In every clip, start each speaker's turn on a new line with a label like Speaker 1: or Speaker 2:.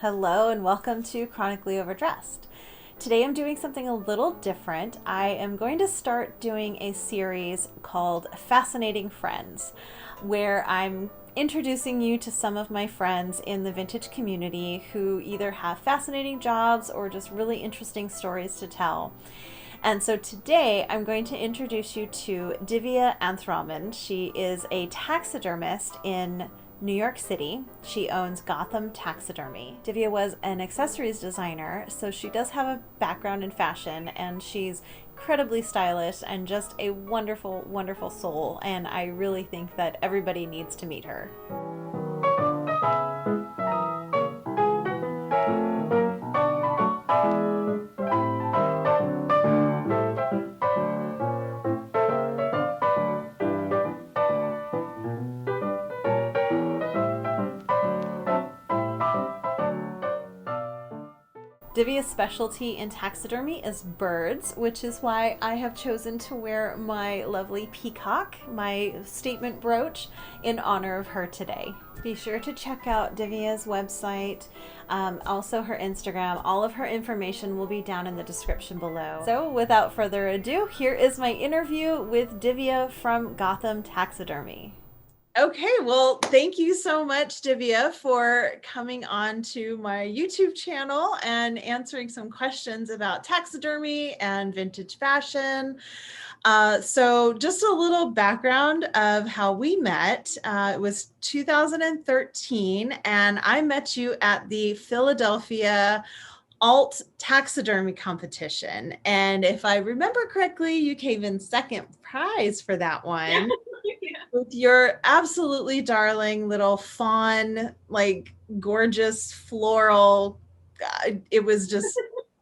Speaker 1: Hello and welcome to Chronically Overdressed. Today I'm doing something a little different. I am going to start doing a series called Fascinating Friends, where I'm introducing you to some of my friends in the vintage community who either have fascinating jobs or just really interesting stories to tell. And so today I'm going to introduce you to Divya Anatharaman. She is a taxidermist in New York City. She owns Gotham Taxidermy. Divya was an accessories designer, so she does have a background in fashion, and she's incredibly stylish and just a wonderful, wonderful soul. And I really think that everybody needs to meet her. Divya's specialty in taxidermy is birds, which is why I have chosen to wear my lovely peacock, my statement brooch, in honor of her today. Be sure to check out Divya's website, also her Instagram. All of her information will be down in the description below. So without further ado, here is my interview with Divya from Gotham Taxidermy. Okay, well, thank you so much, Divya, for coming on to my YouTube channel and answering some questions about taxidermy and vintage fashion. So just a little background of how we met. It was 2013, and I met you at the Philadelphia alt taxidermy competition. And if I remember correctly, you came in second prize for that one. Yeah. With your absolutely darling little fawn, like gorgeous floral. It was just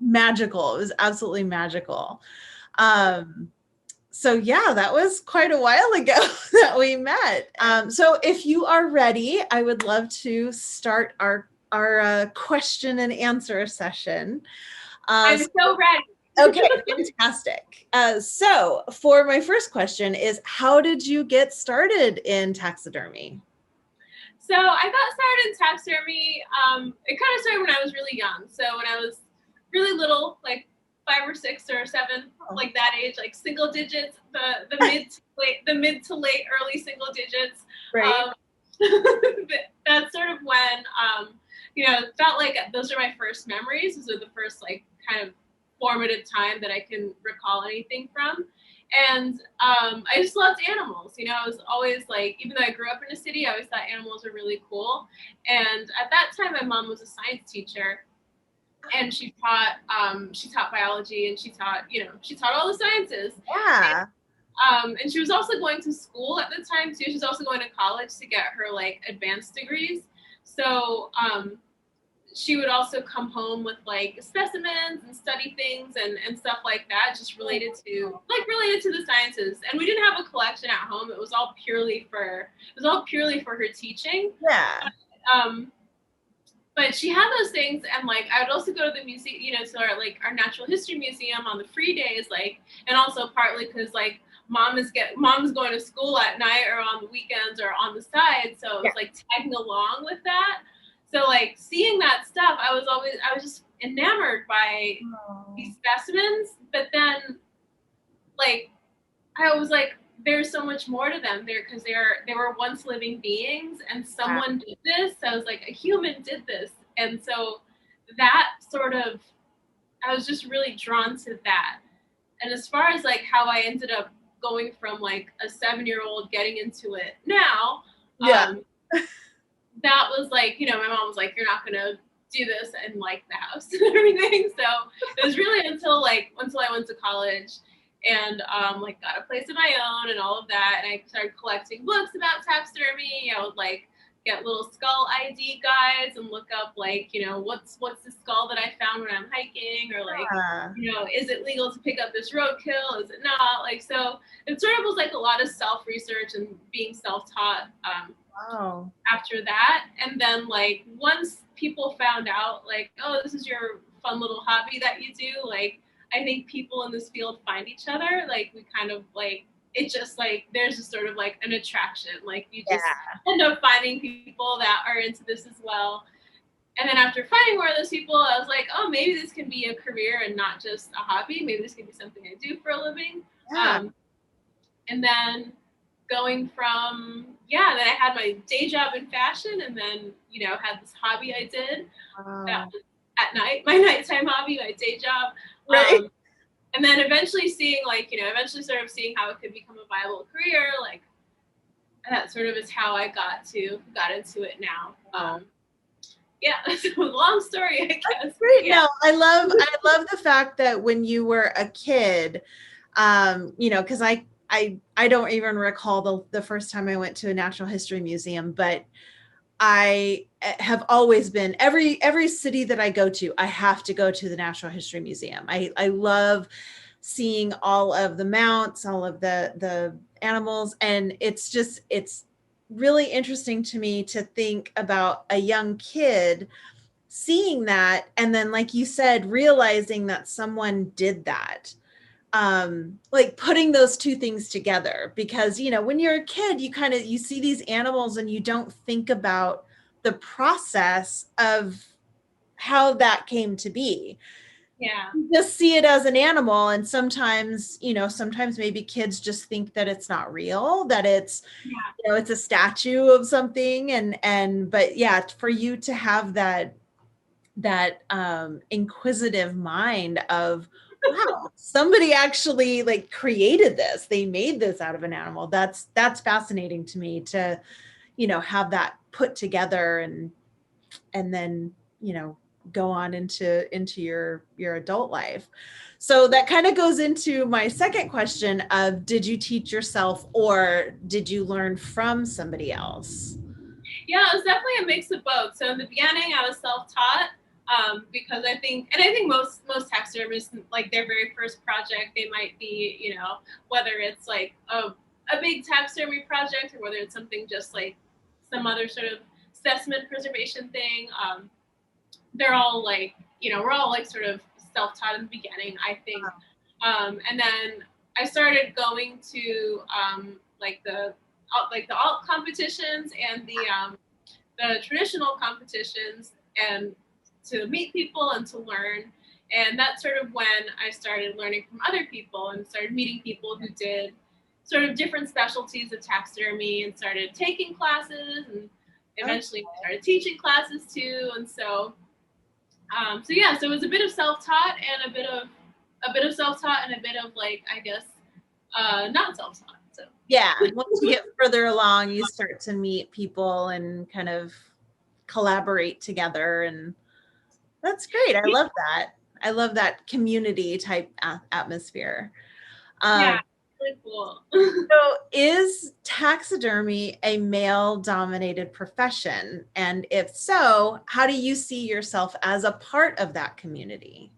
Speaker 1: magical. It was absolutely magical. So yeah, that was quite a while ago that we met. So if you are ready, I would love to start our question and answer session.
Speaker 2: I'm so ready.
Speaker 1: Okay, fantastic. So for my first question is, how did you get started in taxidermy?
Speaker 2: So I got started in taxidermy. It kind of started when I was really young. So when I was really little, like 5 or 6 or 7, like that age, like single digits, the mid to late early single digits.
Speaker 1: Right.
Speaker 2: That's sort of when it felt like those are my first memories. Those are the first like kind of formative time that I can recall anything from. And I just loved animals. I was always like, even though I grew up in a city, I always thought animals were really cool. And at that time, my mom was a science teacher, and she taught biology, and she taught all the sciences.
Speaker 1: Yeah.
Speaker 2: And she was also going to school at the time too. She was also going to college to get her like advanced degrees. So she would also come home with like specimens and study things and stuff like that, just related to the sciences. And we didn't have a collection at home. It was all purely for her teaching.
Speaker 1: Yeah.
Speaker 2: But she had those things, and like I would also go to the museum, to our natural history museum on the free days, like, and also partly because like mom's going to school at night or on the weekends or on the side, so it was like tagging along with that. So like seeing that stuff, I was just enamored by these specimens. But then like I was like, there's so much more to them there, because they were once living beings, and someone did this. So I was like, a human did this. And so that sort of, I was just really drawn to that. And as far as like how I ended up going from like a 7-year-old getting into it now, that was like, my mom was like, you're not gonna do this in like the house and everything. So it was really until I went to college and like got a place of my own and all of that, and I started collecting books about taxidermy. I would like get little skull ID guides and look up like, what's the skull that I found when I'm hiking, or like, is it legal to pick up this roadkill? Is it not? Like, so it sort of was like a lot of self-research and being self-taught after that. And then like once people found out like, oh, this is your fun little hobby that you do, like I think people in this field find each other. Like we kind of like, it just like, there's just sort of like an attraction. Like you just end up finding people that are into this as well. And then after finding more of those people, I was like, oh, maybe this can be a career and not just a hobby. Maybe this can be something I do for a living.
Speaker 1: Yeah.
Speaker 2: And then going from, yeah, then I had my day job in fashion, and then, had this hobby I did that
Speaker 1: Wow.
Speaker 2: was at night, my nighttime hobby, my day job.
Speaker 1: Right.
Speaker 2: And then eventually seeing, sort of seeing how it could become a viable career, like that sort of is how I got into it now. Yeah, so long story, I guess.
Speaker 1: Great.
Speaker 2: Yeah.
Speaker 1: No, I love the fact that when you were a kid, because I don't even recall the first time I went to a natural history museum, but I have always been every city that I go to, I have to go to the Natural History Museum. I love seeing all of the mounts, all of the animals, and it's really interesting to me to think about a young kid seeing that, and then, like you said, realizing that someone did that, like putting those two things together. Because when you're a kid, you see these animals and you don't think about the process of how that came to be.
Speaker 2: Yeah.
Speaker 1: You just see it as an animal, and sometimes maybe kids just think that it's not real, that
Speaker 2: Yeah.
Speaker 1: it's a statue of something. But yeah, for you to have that inquisitive mind of, wow, somebody actually like created this, they made this out of an animal. That's fascinating to me, to have that put together, and then go on into your adult life. So that kind of goes into my second question of, did you teach yourself, or did you learn from somebody else?
Speaker 2: Yeah, it was definitely a mix of both. So in the beginning, I was self-taught, because I think most taxidermists, like their very first project, they might be, whether it's like a big taxidermy project, or whether it's something just like some other sort of specimen preservation thing. They're all like, we're all like sort of self-taught in the beginning, I think. And then I started going to like the alt competitions and the traditional competitions, and to meet people and to learn. And that's sort of when I started learning from other people and started meeting people who did sort of different specialties of taxidermy, and started taking classes, and
Speaker 1: Okay.
Speaker 2: eventually started teaching classes too. And so yeah, so it was a bit of self-taught, and a bit of self-taught, and a bit of, like, I guess, not self-taught. So
Speaker 1: Yeah, once you get further along, you start to meet people and kind of collaborate together, and that's great. I love that community type atmosphere.
Speaker 2: yeah,
Speaker 1: um,
Speaker 2: really cool.
Speaker 1: so is taxidermy a male dominated profession, and if so, how do you see yourself as a part of that community?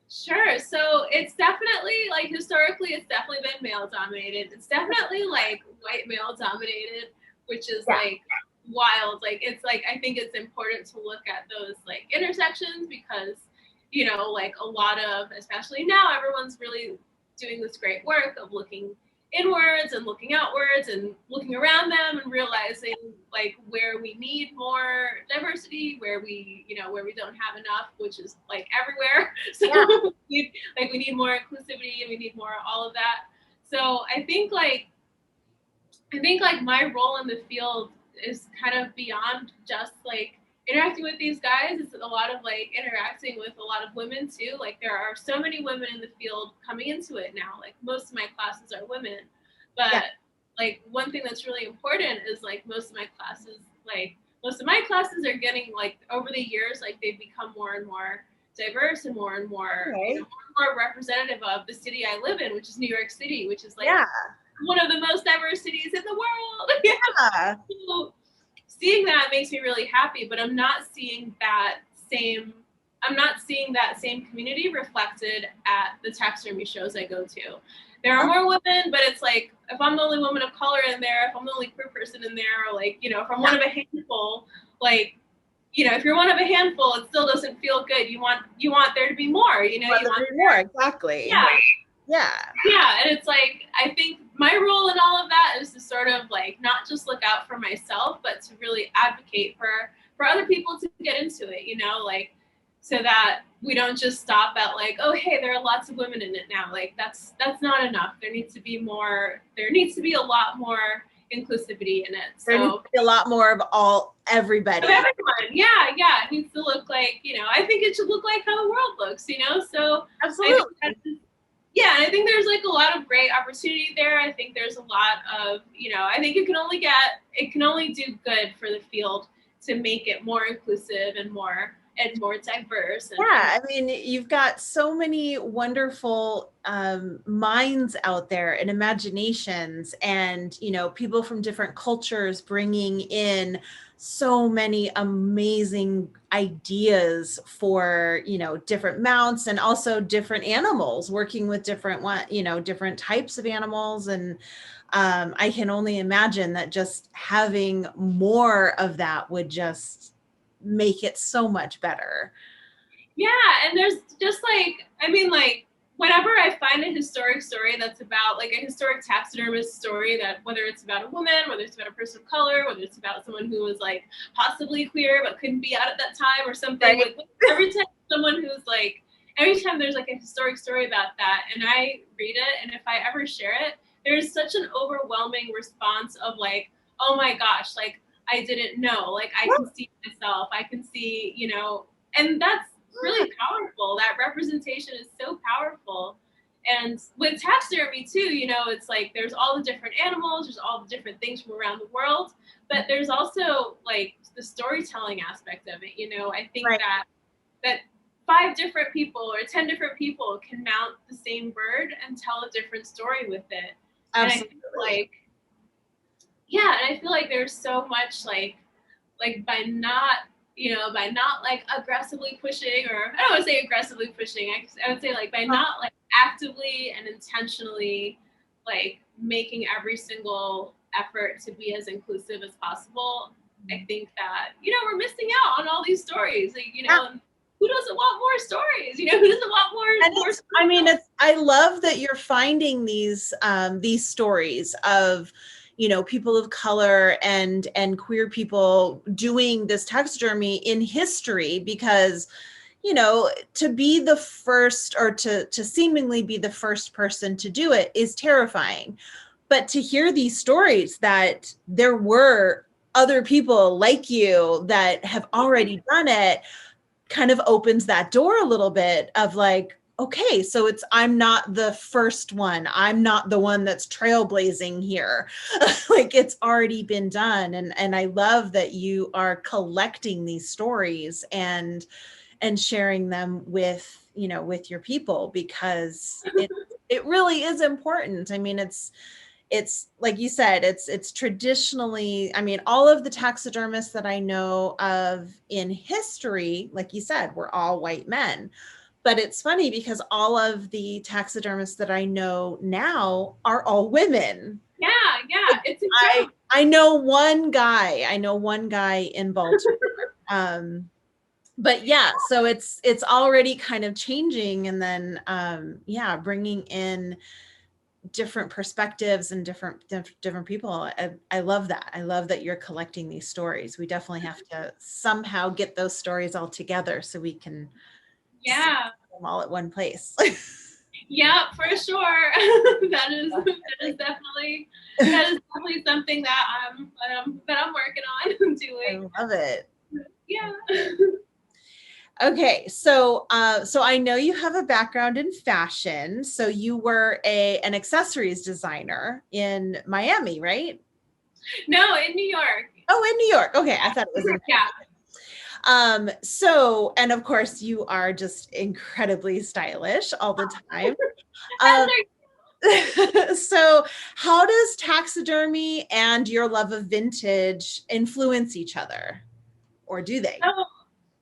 Speaker 2: Sure. So it's definitely, like, historically, it's definitely been male dominated. It's definitely like white male dominated, which is
Speaker 1: Yeah.
Speaker 2: like wild. Like, it's like, I think it's important to look at those like intersections, because like a lot of, especially now, everyone's really doing this great work of looking inwards and looking outwards and looking around them, and realizing like where we need more diversity, where we don't have enough, which is like everywhere.
Speaker 1: Yeah.
Speaker 2: So we need more inclusivity, and we need more all of that. So I think like my role in the field is kind of beyond just like interacting with these guys. It's a lot of like interacting with a lot of women too. Like, there are so many women in the field coming into it now. Like, most of my classes are women,
Speaker 1: Yeah.
Speaker 2: but like one thing that's really important is like most of my classes are getting, like, over the years, like they've become more and more diverse, and more and more,
Speaker 1: Okay.
Speaker 2: more and more representative of the city I live in, which is New York City, which is like
Speaker 1: Yeah.
Speaker 2: one of the most diverse cities in the world.
Speaker 1: Yeah.
Speaker 2: So seeing that makes me really happy, but I'm not seeing that same community reflected at the taxidermy shows I go to. There are more women, but it's like, if I'm the only woman of color in there, if I'm the only queer person in there, or like, if I'm one of a handful, like, if you're one of a handful, it still doesn't feel good. You want there to be more, you want
Speaker 1: More exactly.
Speaker 2: yeah.
Speaker 1: Yeah.
Speaker 2: Yeah, and it's like, I think my role in all of that is to sort of like not just look out for myself, but to really advocate for for other people to get into it, you know, like, so that we don't just stop at like, oh, hey, there are lots of women in it now. Like that's not enough. There needs to be a lot more inclusivity in it.
Speaker 1: There needs
Speaker 2: So
Speaker 1: to be a lot more of everybody.
Speaker 2: of everyone. Yeah, yeah. It needs to look like, you know, I think it should look like how the world looks, you know? So
Speaker 1: Absolutely.
Speaker 2: yeah, I think there's like a lot of great opportunity there. I think there's a lot of, you know, I think it can only do good for the field to make it more inclusive and more diverse. And,
Speaker 1: Yeah, I mean, you've got so many wonderful minds out there and imaginations, and you know, people from different cultures bringing in so many amazing ideas for, you know, different mounts and also different animals, working with different different types of animals. And I can only imagine that just having more of that would just make it so much better.
Speaker 2: yeah, and there's just like, I mean, like, whenever I find a historic story that's about like a historic taxidermist story, that whether it's about a woman, whether it's about a person of color, whether it's about someone who was like possibly queer but couldn't be out at that time or something,
Speaker 1: Right.
Speaker 2: like every time every time there's like a historic story about that and I read it, and if I ever share it, there's such an overwhelming response of like, oh my gosh, like I didn't know, like I can see myself, I can see, you know, and that's really powerful. That representation is so powerful. And with taxidermy too, you know, it's like there's all the different animals, there's all the different things from around the world, but there's also like the storytelling aspect of it. You know, I think
Speaker 1: Right.
Speaker 2: that 5 different people or 10 different people can mount the same bird and tell a different story with it.
Speaker 1: Absolutely.
Speaker 2: And I feel like, yeah, and I feel like there's so much like by not, you know, by not like aggressively pushing, or I don't want to say aggressively pushing, I would say like by not like actively and intentionally like making every single effort to be as inclusive as possible, I think that, you know, we're missing out on all these stories, like, you know, and who doesn't want more stories, you know, who doesn't want more
Speaker 1: I mean, I love that you're finding these stories of, you know, people of color and queer people doing this taxidermy in history, because, you know, to be the first, or to seemingly be the first person to do it is terrifying. But to hear these stories that there were other people like you that have already done it kind of opens that door a little bit of like, okay, so I'm not the first one. I'm not the one that's trailblazing here. Like, it's already been done. And I love that you are collecting these stories and sharing them with, you know, with your people, because it really is important. I mean, it's like you said, it's traditionally, I mean, all of the taxidermists that I know of in history, like you said, were all white men. But it's funny because all of the taxidermists that I know now are all women.
Speaker 2: yeah, it's incredible.
Speaker 1: I know one guy in Baltimore. But yeah, so it's already kind of changing. And then yeah, bringing in different perspectives and different people. I love that. I love that you're collecting these stories. We definitely have to somehow get those stories all together so we can see them all at one place.
Speaker 2: Yeah, for sure. that is definitely something that I'm working on doing.
Speaker 1: I love it.
Speaker 2: Yeah.
Speaker 1: Okay, so I know you have a background in fashion. So you were an accessories designer in Miami, right?
Speaker 2: No, in New York.
Speaker 1: Oh, in New York. Okay, I thought it was in so, and of course you are just incredibly stylish all the time. So how does taxidermy and your love of vintage influence each other, or do they?
Speaker 2: Oh,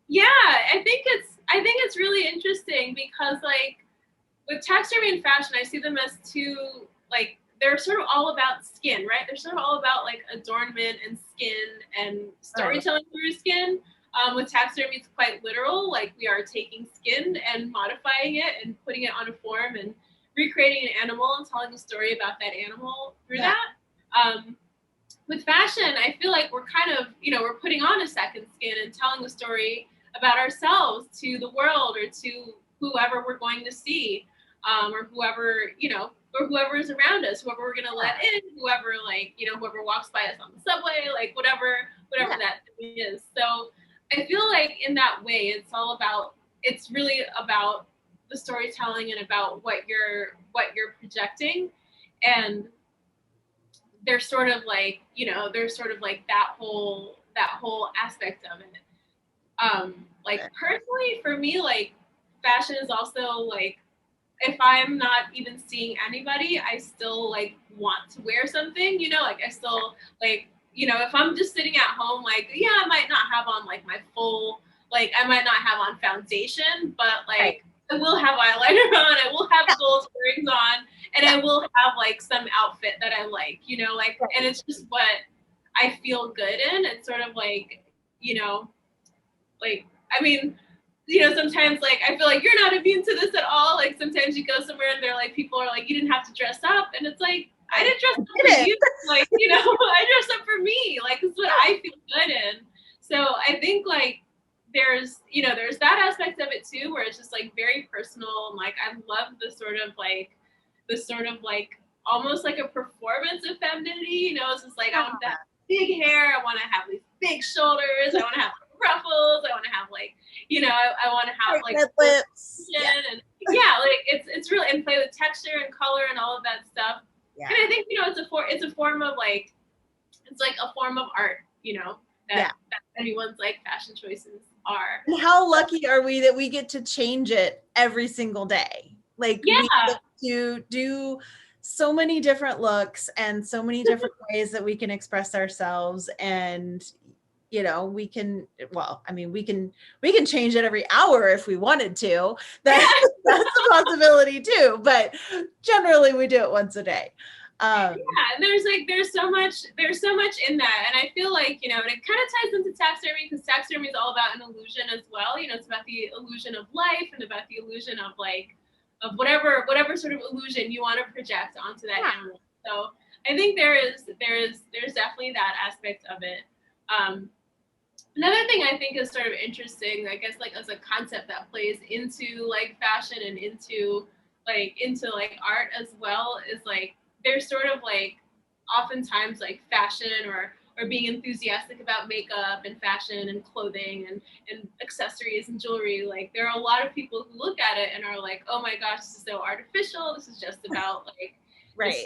Speaker 2: yeah, I think it's really interesting because like with taxidermy and fashion, I see them as two, like they're sort of all about skin, right? They're sort of all about like adornment and skin and storytelling through skin. With taxidermy, it's quite literal. Like we are taking skin and modifying it and putting it on a form and recreating an animal and telling a story about that animal through that. with fashion, I feel like we're kind of, we're putting on a second skin and telling a story about ourselves to the world or to whoever we're going to see, or whoever, or whoever is around us, whoever we're going to let in, whoever, like, whoever walks by us on the subway, like whatever that thing is. So I feel like in that way, it's really about the storytelling and about what you're projecting. And there's sort of like, that whole aspect of it. Like personally for me, like fashion is also like, if I'm not even seeing anybody, I still like want to wear something, like I still like, if I'm just sitting at home, like, yeah, I might not have on like my full, like I might not have on foundation, but like I will have eyeliner on, I will have gold earrings on, and I will have like some outfit that I like, like, and it's just what I feel good in. It's sort of like, like, I mean, sometimes like I feel like you're not immune to this at all. Like sometimes you go somewhere and they're like, people are like, you didn't have to dress up, and it's like, I didn't dress up for you. Like, I dressed up for me. Like it's what I feel good in. So I think like there's that aspect of it too, where it's just like very personal. And like I love the sort of like almost like a performance of femininity. It's just like I want that big hair. I want to have these big shoulders. I want to have ruffles. I want to have like, I want to have like
Speaker 1: lips.
Speaker 2: And like it's really, and play with texture and color and all of that stuff. Yeah. And I think it's a form of like, it's like a form of art, that anyone's like fashion choices are.
Speaker 1: And how lucky are we that we get to change it every single day? Like we get to do so many different looks and so many different ways that we can express ourselves. And we can change it every hour if we wanted to. That's a possibility too, but generally we do it once a day.
Speaker 2: And there's so much in that, and I feel like, and it kind of ties into taxidermy, because taxidermy is all about an illusion as well. It's about the illusion of life and about the illusion of like, of whatever sort of illusion you want to project onto that animal. So I think there's definitely that aspect of it. Another thing I think is sort of interesting, I guess, like as a concept that plays into like fashion and into art as well, is like there's sort of like oftentimes like fashion or being enthusiastic about makeup and fashion and clothing and accessories and jewelry. Like there are a lot of people who look at it and are like, oh my gosh, this is so artificial. This is just about like,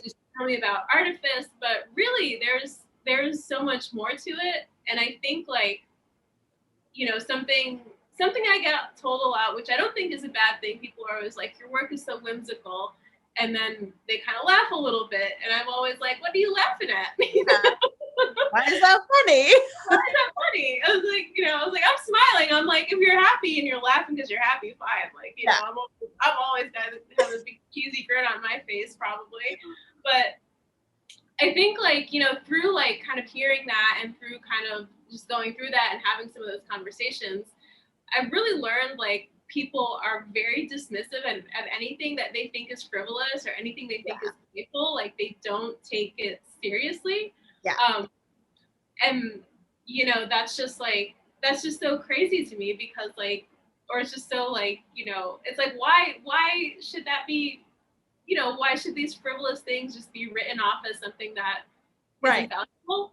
Speaker 2: just tell me about artifice. But really there's so much more to it. And I think like, something I get told a lot, which I don't think is a bad thing. People are always like, your work is so whimsical. And then they kind of laugh a little bit. And I'm always like, what are you laughing at?
Speaker 1: Why is that funny?
Speaker 2: Why is that funny? I was like, I'm smiling. I'm like, if you're happy and you're laughing because you're happy, fine. Like, I'm always going to have a big cheesy grin on my face probably. But I think like, through like kind of hearing that and through kind of just going through that and having some of those conversations, I've really learned like people are very dismissive of anything that they think is frivolous or anything they think is playful. Like they don't take it seriously. And that's just so crazy to me, because like, or it's just so like, it's like, why should that be, why should these frivolous things just be written off as something that isn't valuable?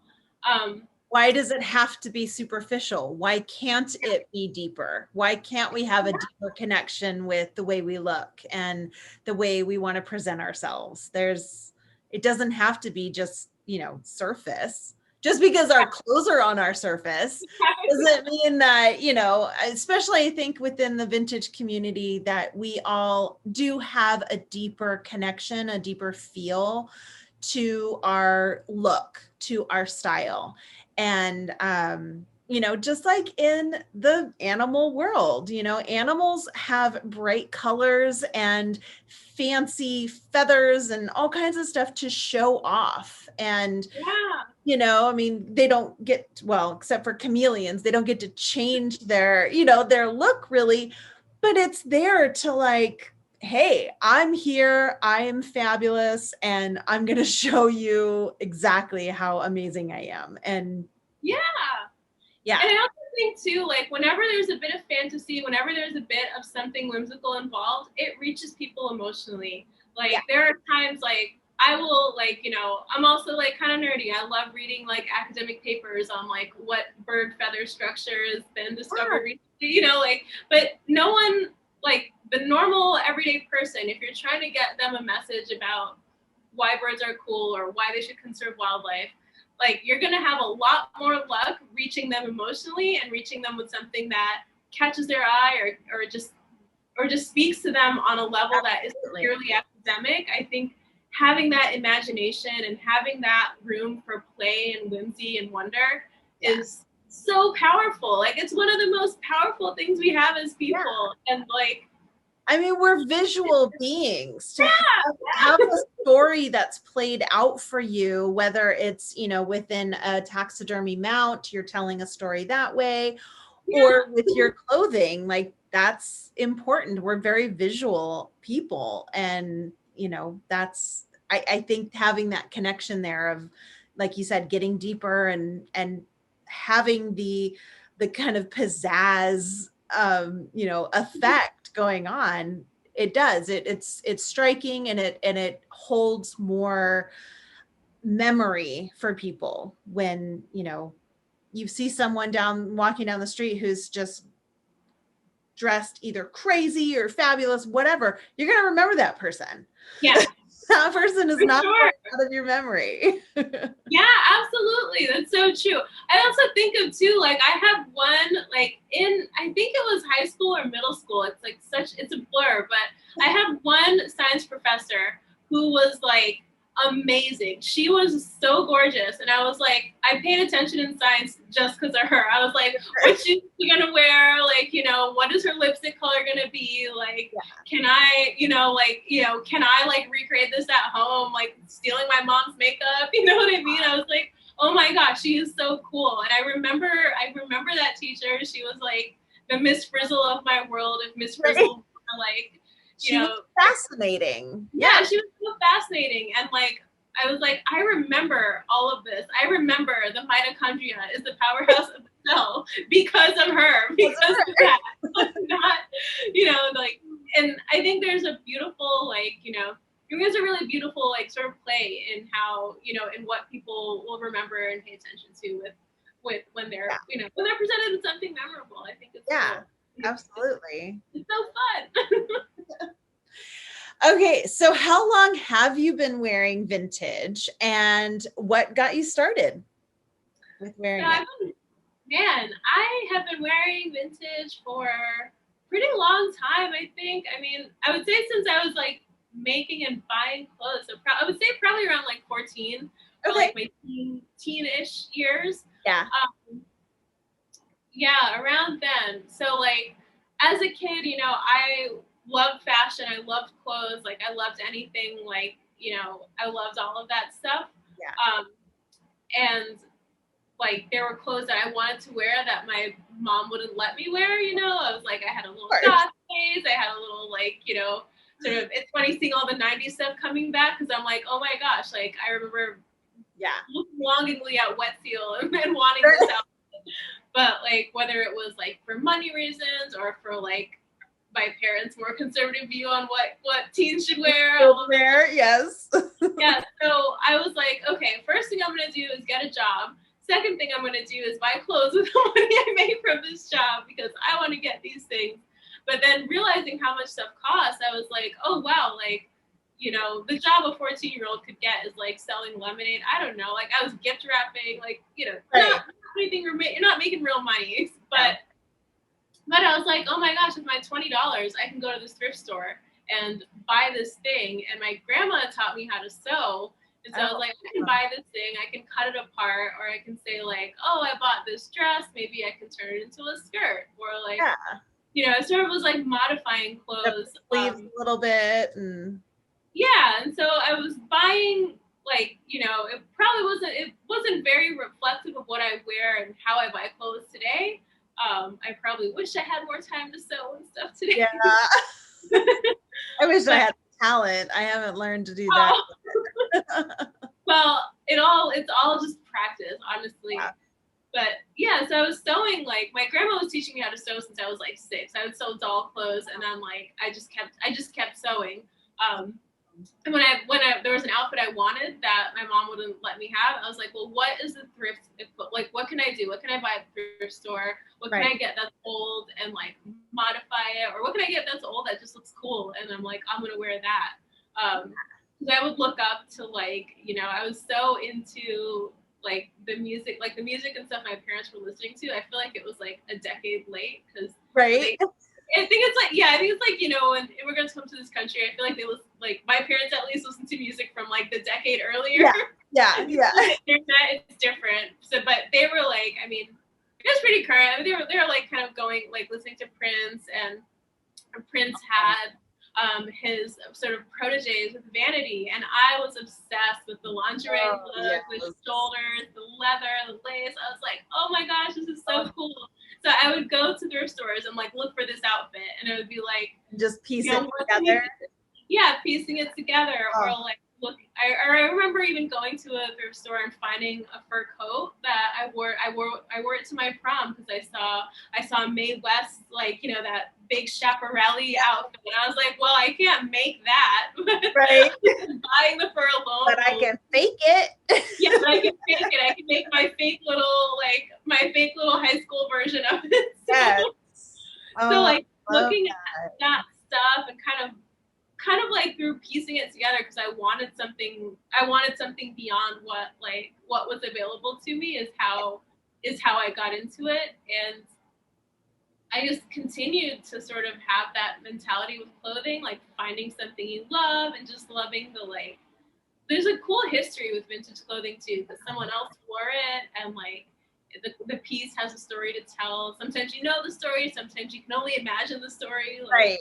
Speaker 1: Why does it have to be superficial? Why can't it be deeper? Why can't we have a deeper connection with the way we look and the way we want to present ourselves? It doesn't have to be just, surface. Just because our clothes are on our surface doesn't mean that, especially I think within the vintage community, that we all do have a deeper connection, a deeper feel to our look, to our style. And, just like in the animal world, animals have bright colors and fancy feathers and all kinds of stuff to show off. And, they don't get, except for chameleons, they don't get to change their look really, but it's there to like
Speaker 3: hey, I'm here, I am fabulous, and I'm going to show you exactly how amazing I am. And
Speaker 2: Yeah.
Speaker 3: yeah.
Speaker 2: And I also think too, like whenever there's a bit of fantasy, whenever there's a bit of something whimsical involved, it reaches people emotionally. Like
Speaker 3: Yeah.
Speaker 2: there are times like I will like, you know, I'm also like kind of nerdy. I love reading like academic papers on like what bird feather structure has been discovered recently, you know, like, but no one, like the normal everyday person, if you're trying to get them a message about why birds are cool or why they should conserve wildlife, like you're going to have a lot more luck reaching them emotionally and reaching them with something that catches their eye or just speaks to them on a level that isn't purely academic. I think having that imagination and having that room for play and whimsy and wonder is so powerful. Like it's one of the most powerful things we have as people. And like,
Speaker 3: I mean, we're visual beings. To have a story that's played out for you, whether it's, you know, within a taxidermy mount, you're telling a story that way, or with your clothing, like that's important. We're very visual people. And, you know, that's, I think having that connection there of, like you said, getting deeper and having the kind of pizzazz, you know, effect going on, it does, it's striking, and it holds more memory for people when, you know, you see someone walking down the street who's just dressed either crazy or fabulous, whatever, you're going to remember that person.
Speaker 2: Yeah.
Speaker 3: That person is not out of your memory.
Speaker 2: Yeah, absolutely. That's so true. I also think of too, like I have one, like in, I think it was high school or middle school. It's like it's a blur, but I have one science professor who was like amazing. She was so gorgeous. And I was like, I paid attention in science just because of her. I was like, what shoes is she gonna wear? Like, you know, what is her lipstick color gonna be? Like, can I, can I like recreate this at home? Like stealing my mom's makeup, you know what I mean? I was like, oh my gosh, she is so cool. And I remember that teacher. She was like the Miss Frizzle of my world. If Miss Frizzle were like,
Speaker 3: she was fascinating.
Speaker 2: Yeah, she was so fascinating. And like, I was like, I remember all of this. I remember the mitochondria is the powerhouse of the cell because of her, because of that. Not, you know, like, and I think there's a beautiful, like, you know, I think there's a really beautiful, like, sort of play in how, you know, in what people will remember and pay attention to with when they're, you know, when they're presented with something memorable. I think it's cool.
Speaker 3: Absolutely.
Speaker 2: It's so fun.
Speaker 3: Okay, so how long have you been wearing vintage, and what got you started with wearing it?
Speaker 2: Man, I have been wearing vintage for a pretty long time, I think. I mean, I would say since I was like making and buying clothes. So I would say probably around like 14 or like my teen-ish years.
Speaker 3: Yeah.
Speaker 2: Yeah, around then. So like as a kid, you know, I loved fashion. I loved clothes. Like I loved anything like, you know, I loved all of that stuff.
Speaker 3: Yeah.
Speaker 2: And like there were clothes that I wanted to wear that my mom wouldn't let me wear, you know. I was like, I had a little goth phase. I had a little like, you know, sort of, it's funny seeing all the 90s stuff coming back because I'm like, oh my gosh, like I remember looking longingly at Wet Seal and wanting this outfit. But like whether it was like for money reasons or for like my parents' more conservative view on what teens should wear.
Speaker 3: Yes.
Speaker 2: Yeah, so I was like, okay, first thing I'm gonna do is get a job. Second thing I'm gonna do is buy clothes with the money I made from this job because I want to get these things. But then realizing how much stuff costs, I was like, oh wow, like, you know, the job a 14-year-old could get is like selling lemonade. I don't know, like I was gift wrapping, like, you know, not anything, you're not making real money, but I was like, oh my gosh, with my $20, I can go to this thrift store and buy this thing. And my grandma taught me how to sew. And so I was like, I can buy this thing, I can cut it apart, or I can say like, oh, I bought this dress, maybe I can turn it into a skirt, or like, you know, it sort of was like modifying clothes.
Speaker 3: Sleeves a little bit. And
Speaker 2: so I was buying like, you know, it wasn't very reflective of what I wear and how I buy clothes today. I probably wish I had more time to sew and stuff today.
Speaker 3: Yeah. I wish I had talent. I haven't learned to do that.
Speaker 2: Well, it's all just practice, honestly.
Speaker 3: Yeah.
Speaker 2: But yeah, so I was sewing, like my grandma was teaching me how to sew since I was like 6. I would sew doll clothes, and then like I just kept sewing. And when there was an outfit I wanted that my mom wouldn't let me have, I was like, well, what is the thrift? Like, what can I do? What can I buy at the thrift store? What can I get that's old and like modify it? Or what can I get that's old that just looks cool? And I'm like, I'm gonna wear that. Because I would look up to like, I was so into like the music and stuff my parents were listening to. I feel like it was like a decade late because
Speaker 3: right.
Speaker 2: I think it's like, when immigrants come to this country, I feel like they listen, like my parents at least listen to music from like the decade earlier.
Speaker 3: Yeah.
Speaker 2: It's different. So, but they were like, I mean, it was pretty current. I mean, they were like kind of going, like listening to Prince, and Prince had his sort of proteges with Vanity, and I was obsessed with the lingerie look, the shoulders, the leather, the lace. I was like, oh my gosh, this is so cool. So I would go to thrift stores and like look for this outfit, and it would be like
Speaker 3: just piece it together.
Speaker 2: Piecing it together, or like look. I remember even going to a thrift store and finding a fur coat that I wore it to my prom because I saw Mae West, like that big chaparral outfit, and I was like, well, I can't make that.
Speaker 3: Right.
Speaker 2: Buying the fur alone,
Speaker 3: but I can fake it.
Speaker 2: Yeah, but I can fake it. I can make my fake little high school version of it. So,
Speaker 3: yes.
Speaker 2: So like looking at that stuff and kind of like through piecing it together, because I wanted something beyond what was available to me is how I got into it. And I just continued to sort of have that mentality with clothing, like finding something you love and just loving there's a cool history with vintage clothing too, because someone else wore it, and like the piece has a story to tell. Sometimes you know the story, sometimes you can only imagine the story. Like,
Speaker 3: right.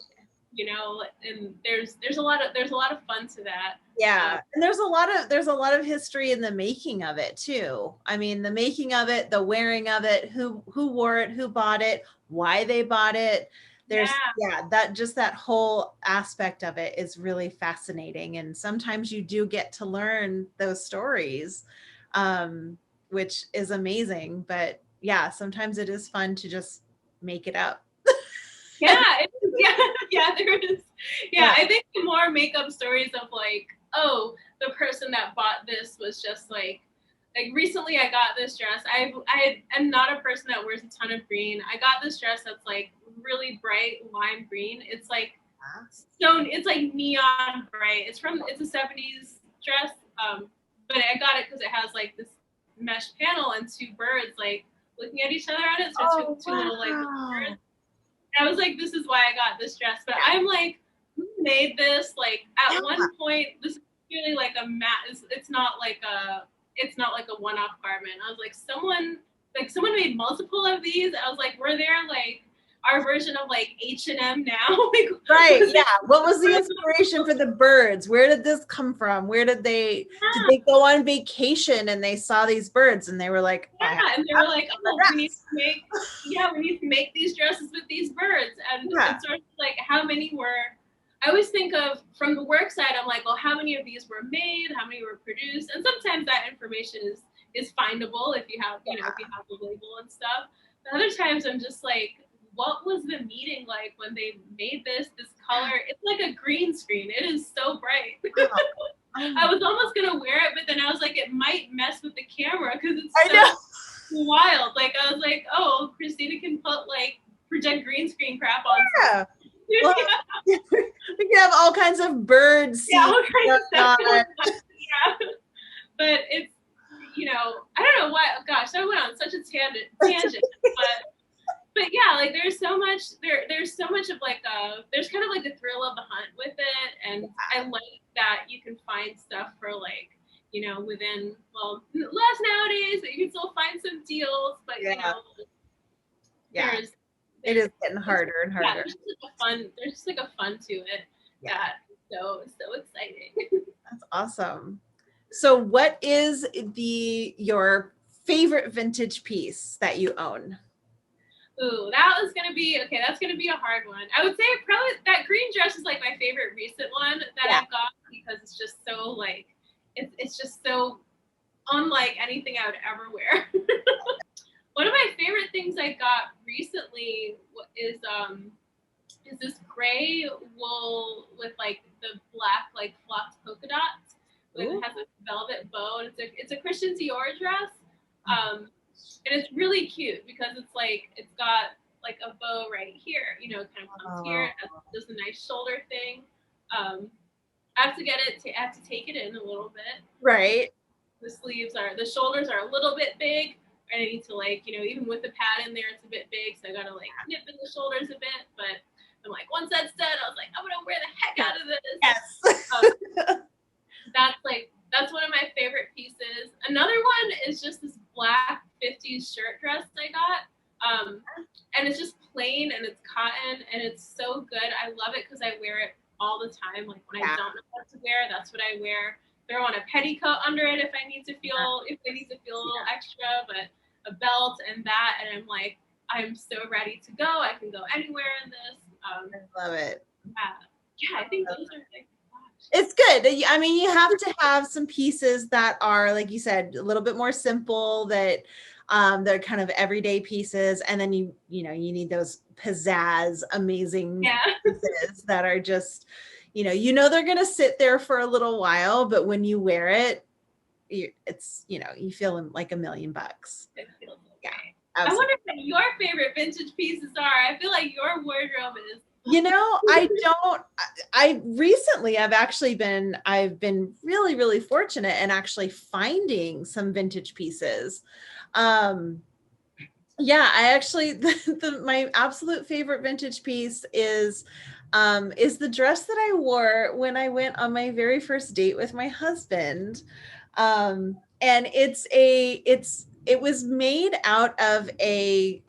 Speaker 2: And there's a lot of fun to that.
Speaker 3: Yeah. And there's a lot of history in the making of it too. I mean, the making of it, the wearing of it, who wore it, who bought it, why they bought it. There's that whole aspect of it is really fascinating. And sometimes you do get to learn those stories, which is amazing. But yeah, sometimes it is fun to just make it up.
Speaker 2: Yeah, there is. Yeah, I think the more make-up stories of like, oh, the person that bought this was just like recently I got this dress. I am not a person that wears a ton of green. I got this dress that's like really bright lime green. It's like stone. It's like neon bright. It's a 70s dress. But I got it because it has like this mesh panel and 2 birds like looking at each other on it. So two little like birds. I was like, this is why I got this dress. But I'm like, who made this? Like at one point, this is really like a it's not like a one-off garment. I was like, someone made multiple of these. I was like, were there like our version of like H&M now? Like,
Speaker 3: right. Yeah. What was the inspiration for the birds? Where did this come from? Where did they go on vacation and they saw these birds and they were like,
Speaker 2: and they were like, oh, we need to make these dresses with these birds. And it's sort of like how many were, I always think of from the work side, I'm like, well, how many of these were made? How many were produced? And sometimes that information is findable if you have, if you have the label and stuff. But other times I'm just like, what was the meeting like when they made this color? It's like a green screen. It is so bright. I was almost gonna wear it, but then I was like, it might mess with the camera because it's so wild. Like I was like, oh, Christina can project green screen crap on.
Speaker 3: Yeah. Well, we can have all kinds of birds.
Speaker 2: Yeah, all kinds of stuff. Yeah. But it's, I don't know why. Gosh, I went on such a tangent. But yeah, like there's so much of like there's kind of like the thrill of the hunt with it, and I like that you can find stuff for like within less nowadays, but you can still find some deals, but
Speaker 3: it is getting harder and harder.
Speaker 2: Yeah, there's just like a fun to it that so exciting.
Speaker 3: That's awesome. So what is your favorite vintage piece that you own?
Speaker 2: Ooh, that's gonna be a hard one. I would say probably that green dress is like my favorite recent one that I've got because it's just so like, it's just so unlike anything I would ever wear. One of my favorite things I got recently is this gray wool with like the black like flocked polka dots. It has a velvet bow, and it's a Christian Dior dress. And it's really cute because it's got like a bow right here, you know, kind of comes here. It does a nice shoulder thing. I have to I have to take it in a little bit.
Speaker 3: Right.
Speaker 2: The shoulders are a little bit big. I need to like, you know, even with the pad in there, it's a bit big. So I got to like nip in the shoulders a bit. But I'm like, once that's done, I was like, I'm going to wear the heck out of this.
Speaker 3: Yes.
Speaker 2: That's one of my favorite pieces. Another one is just this black 50s shirt dress I got. And it's just plain and it's cotton and it's so good. I love it because I wear it all the time. Like when I don't know what to wear, that's what I wear. Throw on a petticoat under it if I need to feel a little extra, but a belt and that, and I'm like, I'm so ready to go. I can go anywhere in this.
Speaker 3: I love it.
Speaker 2: Yeah, I think those are like,
Speaker 3: it's good. I mean, you have to have some pieces that are, like you said, a little bit more simple, that they're kind of everyday pieces, and then you need those pizzazz, amazing pieces that are just, they're gonna sit there for a little while, but when you wear it, it's you feel like $1 million.
Speaker 2: It feels
Speaker 3: yeah.
Speaker 2: Absolutely. I wonder what your favorite vintage pieces are. I feel like your wardrobe is.
Speaker 3: I've been really, really fortunate and actually finding some vintage pieces. I actually, my absolute favorite vintage piece is the dress that I wore when I went on my very first date with my husband. And it was made out of a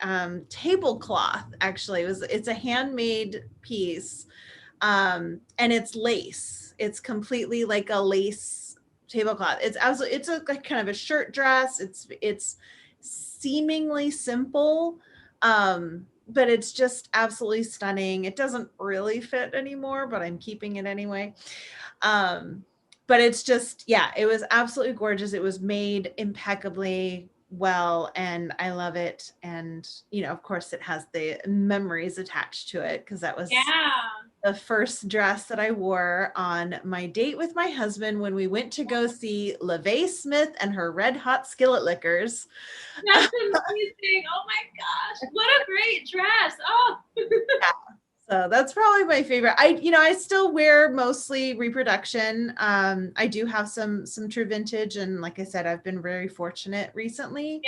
Speaker 3: tablecloth. Actually, it's a handmade piece, and it's lace. It's completely like a lace tablecloth. It's a kind of a shirt dress. It's seemingly simple, but it's just absolutely stunning. It doesn't really fit anymore, but I'm keeping it anyway. But it's just, it was absolutely gorgeous. It was made impeccably well, and I love it. And, of course, it has the memories attached to it, because that was the first dress that I wore on my date with my husband when we went to go see LaVey Smith and her Red Hot Skillet Lickers.
Speaker 2: That's amazing. Oh my gosh. What a great dress. Oh.
Speaker 3: So that's probably my favorite. I still wear mostly reproduction. I do have some true vintage, and like I said, I've been very fortunate recently.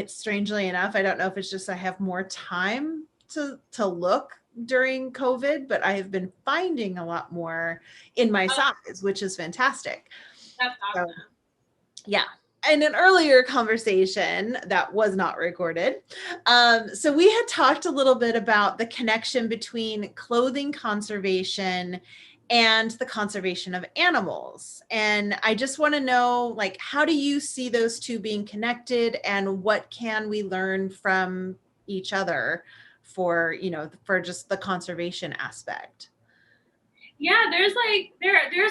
Speaker 3: Strangely enough, I don't know if it's just I have more time to look during COVID, but I have been finding a lot more in my size, which is fantastic.
Speaker 2: That's awesome.
Speaker 3: So, in an earlier conversation that was not recorded, so we had talked a little bit about the connection between clothing conservation and the conservation of animals. And I just want to know, like, how do you see those two being connected, and what can we learn from each other for just the conservation aspect?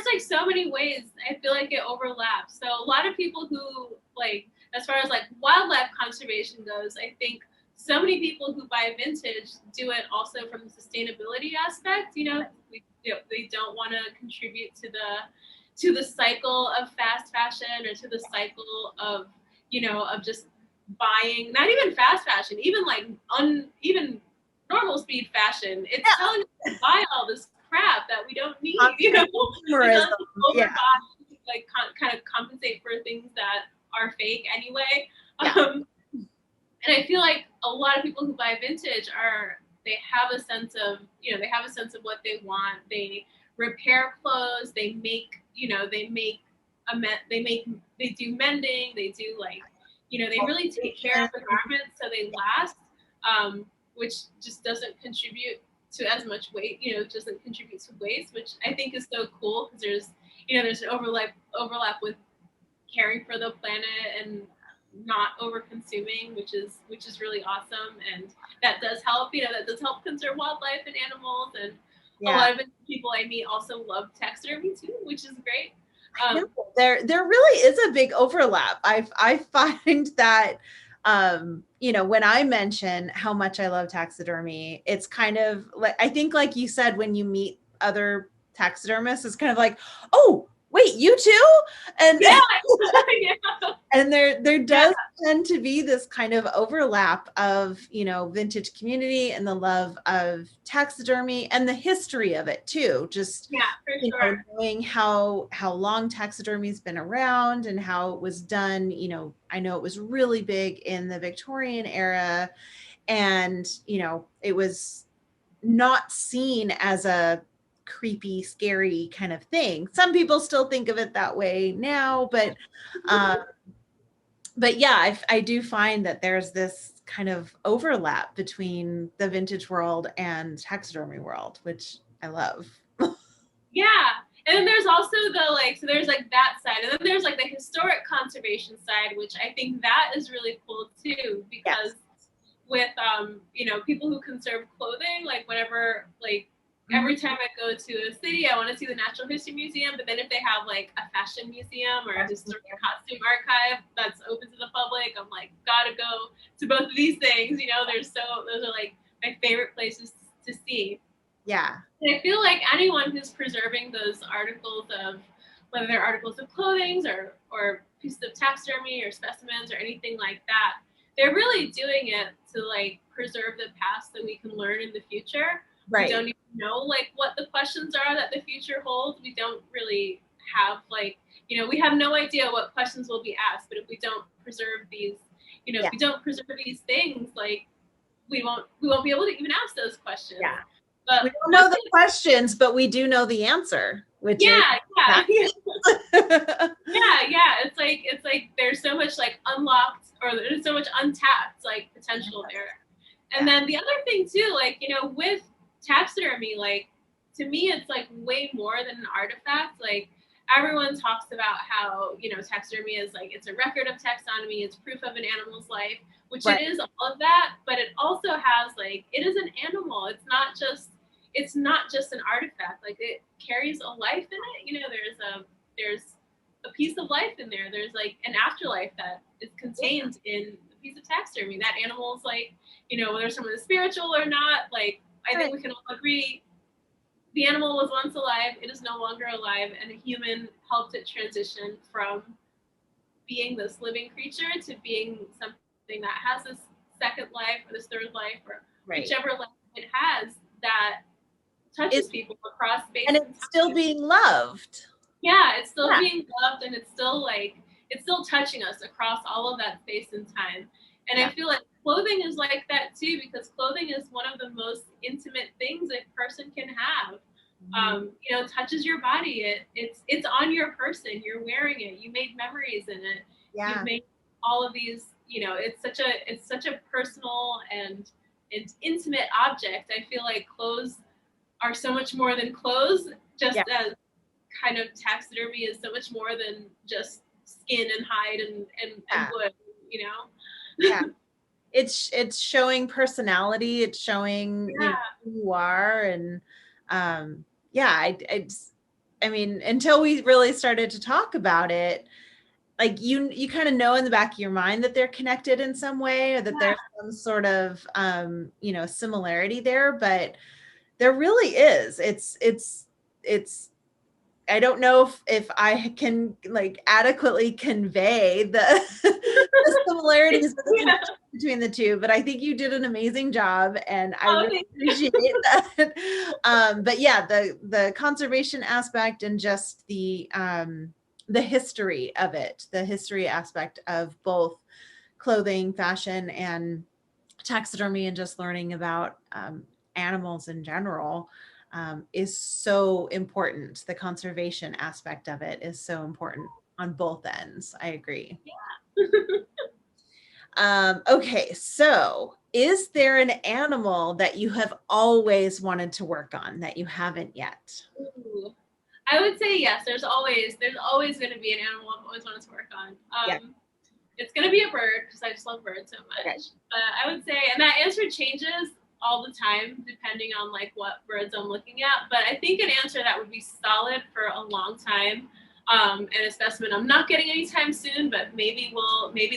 Speaker 2: There's so many ways I feel like it overlaps. So a lot of people who, like, as far as like wildlife conservation goes, I think so many people who buy vintage do it also from the sustainability aspect. They don't want to contribute to the cycle of fast fashion, or to the cycle of of just buying, not even fast fashion, even like even normal speed fashion. It's telling us to buy all this crap that we don't need, overbuy, like kind of compensate for things that are fake anyway. And I feel like a lot of people who buy vintage they have a sense of what they want. They repair clothes, they do mending, they do they really take care of the garments so they last, which just doesn't contribute to as much weight, doesn't contribute to waste, which I think is so cool, because there's an overlap with caring for the planet and not over consuming, which is really awesome. And that does help, that does help conserve wildlife and animals. And a lot of people I meet also love taxidermy too, which is great.
Speaker 3: There really is a big overlap. I find that you know, when I mention how much I love taxidermy, it's kind of like, I think like you said, when you meet other taxidermists, it's kind of like, oh, wait, you too? And
Speaker 2: yeah.
Speaker 3: and there does tend to be this kind of overlap of, you know, vintage community and the love of taxidermy and the history of it too. Just
Speaker 2: for sure.
Speaker 3: knowing how long taxidermy's been around and how it was done. You know, I know it was really big in the Victorian era, and you know, it was not seen as a creepy, scary kind of thing. Some people still think of it that way now, but yeah, I do find that there's this kind of overlap between the vintage world and taxidermy world, which I love.
Speaker 2: Yeah. And then there's also the like, so there's like that side, and then there's like the historic conservation side, which I think that is really cool too, because with you know, people who conserve clothing, like whenever like every time I go to a city, I want to see the Natural History Museum, but then if they have like a fashion museum or a historic costume archive that's open to the public, I'm like, gotta go to both of these things. You know, those are like my favorite places to see.
Speaker 3: Yeah.
Speaker 2: And I feel like anyone who's preserving those articles of, whether they're articles of clothing or pieces of taxidermy or specimens or anything like that, they're really doing it to like preserve the past so we can learn in the future.
Speaker 3: Right.
Speaker 2: We don't even know like what the questions are that the future holds. We don't really have like, you know, we have no idea what questions will be asked, but if we don't preserve these, you know, if we don't preserve these things, like we won't be able to even ask those questions.
Speaker 3: Yeah.
Speaker 2: But
Speaker 3: we don't know the questions, but we do know the answer, which is
Speaker 2: It's like there's so much like unlocked, or there's so much untapped like potential there. And then the other thing too, like, you know, with taxidermy, like to me it's like way more than an artifact. Like everyone talks about how, you know, taxidermy is like, it's a record of taxonomy, it's proof of an animal's life, which it is all of that, but it also has like, it is an animal. It's not just an artifact. Like it carries a life in it. You know, there's a piece of life in there. There's like an afterlife that is contained in a piece of taxidermy. That animal's like, you know, whether someone is spiritual or not, like I think we can all agree the animal was once alive, it is no longer alive, and a human helped it transition from being this living creature to being something that has this second life or this third life or whichever life it has that touches people across space
Speaker 3: and it's still being loved.
Speaker 2: Yeah, it's still being loved, and it's still touching us across all of that space and time. And I feel like clothing is like that too, because clothing is one of the most intimate things a person can have. You know, touches your body. It's on your person. You're wearing it. You made memories in it. You've made all of these. You know, it's such a personal and intimate object. I feel like clothes are so much more than clothes. Just as kind of taxidermy is so much more than just skin and hide and wood. You know.
Speaker 3: It's showing personality. It's showing you know, who you are, and I mean, until we really started to talk about it, like you kind of know in the back of your mind that they're connected in some way, or that there's some sort of you know, similarity there, but there really is. It's I don't know if I can like adequately convey the, the similarities between the two, but I think you did an amazing job, and I really appreciate that. But yeah, the conservation aspect and just the history of it, the history aspect of both clothing, fashion, and taxidermy, and just learning about animals in general is so important. The conservation aspect of it is so important on both ends. I agree. Okay, so is there an animal that you have always wanted to work on that you haven't yet?
Speaker 2: Ooh. I would say yes. There's always going to be an animal I've always wanted to work on. It's going to be a bird, because I just love birds so much. But I would say, and that answer changes all the time, depending on like what birds I'm looking at. But I think an answer that would be solid for a long time, and a specimen I'm not getting anytime soon, but maybe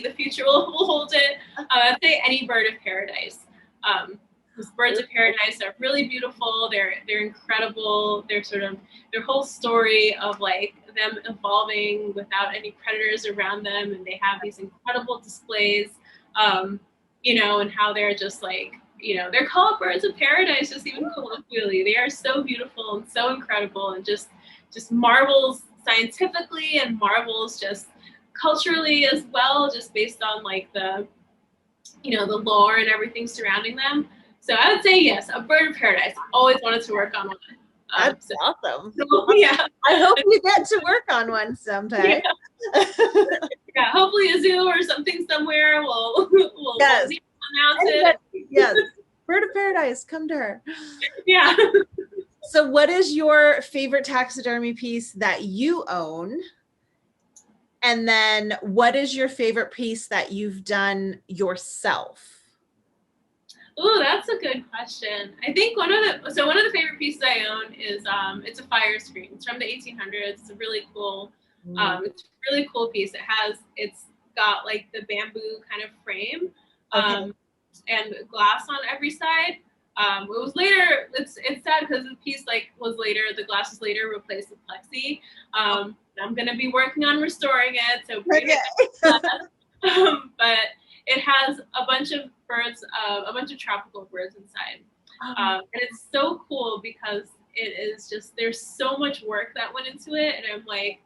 Speaker 2: the future will hold it. I'd say any bird of paradise. Those birds of paradise are really beautiful. They're incredible. They're sort of their whole story of like them evolving without any predators around them, and they have these incredible displays. And how they're just like, they're called birds of paradise, just even colloquially. They are so beautiful and so incredible, and just marvels scientifically and marvels just culturally as well, just based on like the lore and everything surrounding them. So I would say yes, a bird of paradise. Always wanted to work on one.
Speaker 3: That's awesome.
Speaker 2: So, yeah.
Speaker 3: I hope you get to work on one someday.
Speaker 2: Yeah, hopefully a zoo or something somewhere will
Speaker 3: yes.
Speaker 2: announce it.
Speaker 3: Yes. Bird of paradise, come to her.
Speaker 2: Yeah.
Speaker 3: So what is your favorite taxidermy piece that you own? And then what is your favorite piece that you've done yourself?
Speaker 2: Oh, that's a good question. I think one of the favorite pieces I own is it's a fire screen. It's from the 1800s. It's a really cool it's a really cool piece. It's got like the bamboo kind of frame and glass on every side. It was later. It's sad because the piece the glass was later replaced with plexi. I'm gonna be working on restoring it. So but it has a bunch of birds, a bunch of tropical birds inside. And it's so cool because it is just, there's so much work that went into it. And I'm like,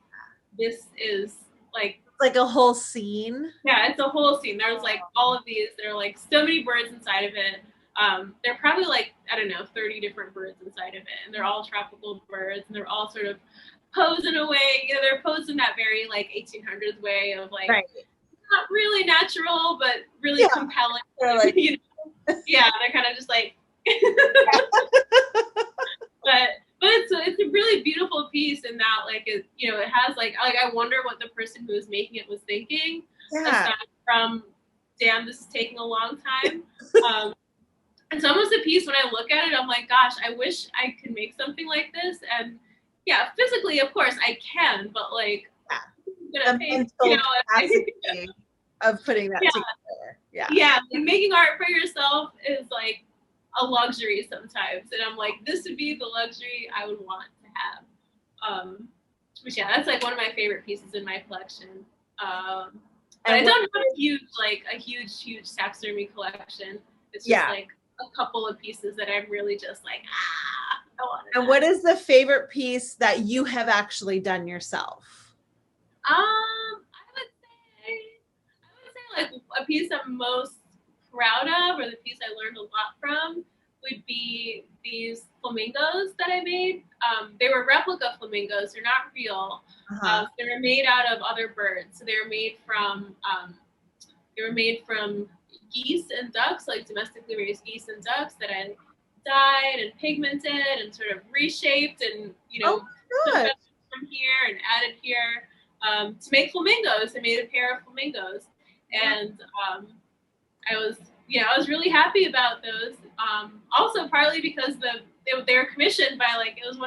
Speaker 2: this is like
Speaker 3: a whole scene.
Speaker 2: Yeah, it's a whole scene. There's like all of these, there are like so many birds inside of it. There are probably like, I don't know, 30 different birds inside of it. And they're all tropical birds, and they're all sort of posed in a way, they're posed in that very like 1800s way of like, not really natural, but really compelling.
Speaker 3: They're like,
Speaker 2: yeah, they're kind of just like, but it's a really beautiful piece in that like it has like I wonder what the person who was making it was thinking. Aside from, damn, this is taking a long time. It's almost a piece when I look at it, I'm like, gosh, I wish I could make something like this. And yeah, physically, of course, I can, but like, I'm gonna pay,
Speaker 3: of putting that together.
Speaker 2: Yeah, like making art for yourself is like a luxury sometimes, and I'm like, this would be the luxury I would want to have. Which that's like one of my favorite pieces in my collection. But I don't have a huge taxidermy collection. It's just like a couple of pieces that I'm really just like, I want to.
Speaker 3: And what is the favorite piece that you have actually done yourself?
Speaker 2: I would say like a piece I'm most proud of, or the piece I learned a lot from, would be these flamingos that I made. They were replica flamingos. They're not real. They were made out of other birds. So they were made from geese and ducks, like domestically raised geese and ducks that I dyed and pigmented and sort of reshaped and from here and added here to make flamingos. I made a pair of flamingos, and I was really happy about those. Also partly because they were commissioned by it was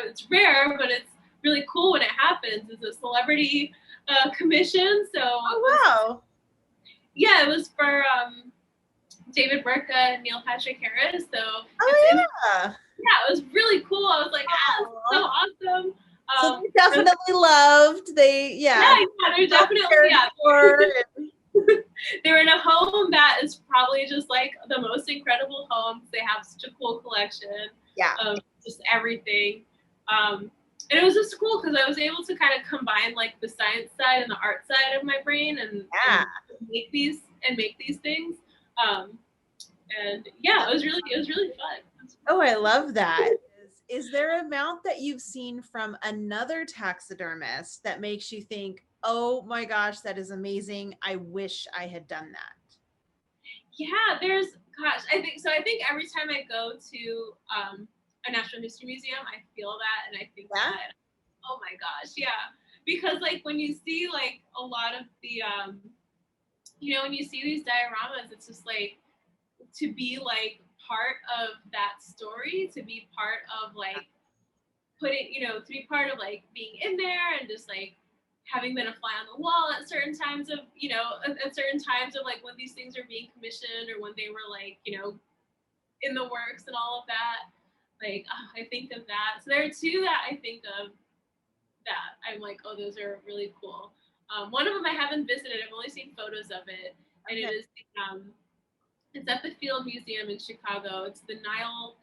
Speaker 2: it's rare, but it's really cool when it happens. It's a celebrity commission. So it was for David Burka and Neil Patrick Harris. So it was really cool. I was like, so awesome.
Speaker 3: So they definitely loved. They're definitely
Speaker 2: They're in a home that is probably just like the most incredible homes. They have such a cool collection of just everything. And it was just cool because I was able to kind of combine like the science side and the art side of my brain and make these things. And it was really fun.
Speaker 3: Oh, I love that. Is there a mount that you've seen from another taxidermist that makes you think, oh my gosh, that is amazing, I wish I had done that?
Speaker 2: Yeah, I think every time I go to a natural history museum, I feel that, and I think that, oh my gosh, because like when you see like a lot of the when you see these dioramas, it's just like to be like part of that story, to be part of like putting, you know, to be part of like being in there and just like having been a fly on the wall at certain times of, you know, at certain times of like when these things are being commissioned or when they were like, you know, in the works and all of that. Like, I think of that. So there are two that I think of that I'm like, oh, those are really cool. One of them I haven't visited. I've only seen photos of it, and it is it's at the Field Museum in Chicago. It's the Nile